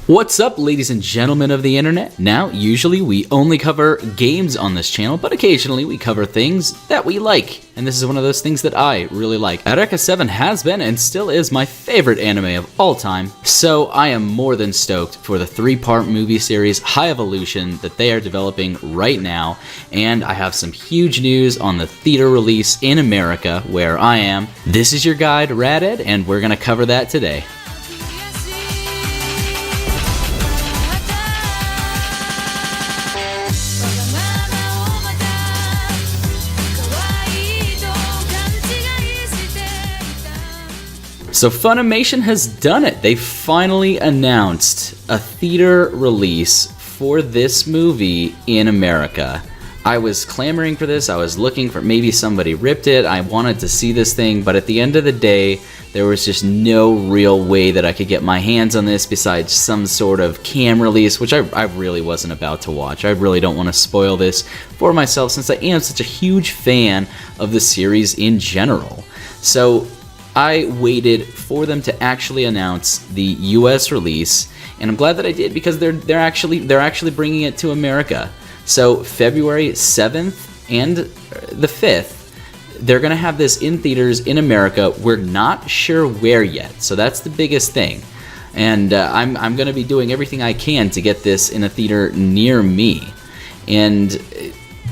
What's up, ladies and gentlemen of the internet? Now, usually we only cover games on this channel, but occasionally we cover things that we like, and this is one of those things that I really like. Eureka 7 has been and still is my favorite anime of all time, so I am more than stoked for the 3-part movie series High Evolution that they are developing right now, and I have some huge news on the theater release in America where I am. This is your guide, Raded, and we're gonna cover that today. So Funimation has done it. They finally announced a theater release for this movie in America. I was clamoring for this. I was looking for maybe somebody ripped it. I wanted to see this thing, but at the end of the day, there was just no real way that I could get my hands on this besides some sort of cam release, which I really wasn't about to watch. I really don't want to spoil this for myself since I am such a huge fan of the series in general. So I waited for them to actually announce the US release, and I'm glad that I did because they're actually bringing it to America. So February 7th and the 5th, they're gonna have this in theaters in America. We're not sure where yet, so that's the biggest thing. And I'm gonna be doing everything I can to get this in a theater near me. And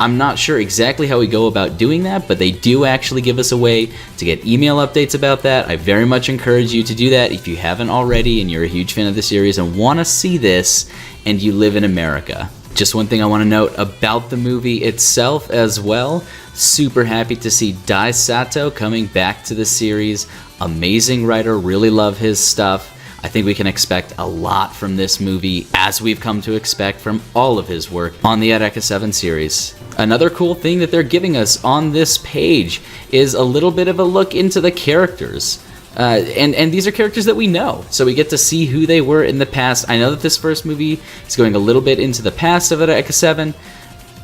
I'm not sure exactly how we go about doing that, but they do actually give us a way to get email updates about that. I very much encourage you to do that if you haven't already and you're a huge fan of the series and want to see this and you live in America. Just one thing I want to note about the movie itself as well. Super happy to see Dai Sato coming back to the series. Amazing writer, really love his stuff. I think we can expect a lot from this movie, as we've come to expect from all of his work on the Eureka 7 series. Another cool thing that they're giving us on this page is a little bit of a look into the characters. And these are characters that we know, so we get to see who they were in the past. I know that this first movie is going a little bit into the past of Eureka 7,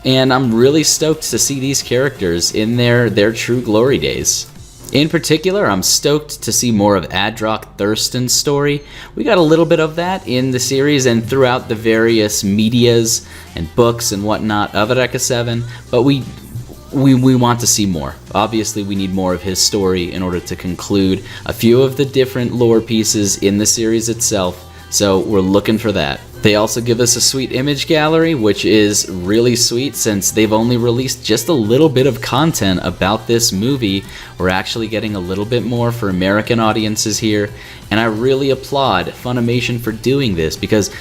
and I'm really stoked to see these characters in their true glory days. In particular, I'm stoked to see more of Adrock Thurston's story. We got a little bit of that in the series and throughout the various medias and books and whatnot of Eureka 7, but we want to see more. Obviously, we need more of his story in order to conclude a few of the different lore pieces in the series itself, so we're looking for that. They also give us a sweet image gallery, which is really sweet since they've only released just a little bit of content about this movie. We're actually getting a little bit more for American audiences here, and I really applaud Funimation for doing this because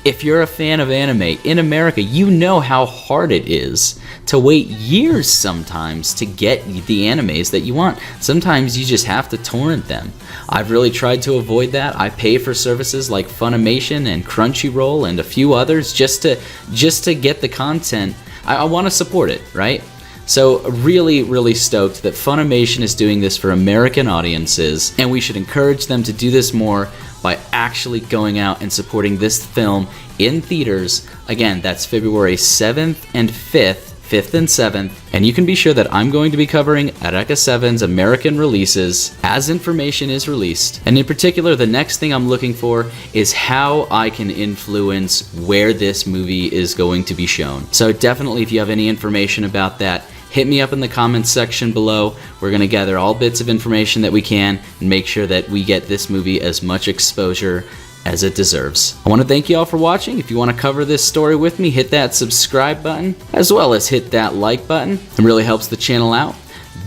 if you're a fan of anime in America, you know how hard it is to wait years sometimes to get the animes that you want. Sometimes you just have to torrent them. I've really tried to avoid that. I pay for services like Funimation and Crunchyroll and a few others just to get the content. I want to support it, right? So really stoked that Funimation is doing this for American audiences, and we should encourage them to do this more by actually going out and supporting this film in theaters. Again, that's February 7th and 5th and 7th, and you can be sure that I'm going to be covering Eureka 7's American releases as information is released. And in particular, the next thing I'm looking for is how I can influence where this movie is going to be shown. So definitely, if you have any information about that, hit me up in the comments section below. We're going to gather all bits of information that we can and make sure that we get this movie as much exposure as it deserves. I want to thank you all for watching. If you want to cover this story with me, hit that subscribe button, as well as hit that like button. It really helps the channel out.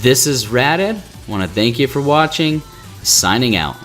This is Raded. I want to thank you for watching. Signing out.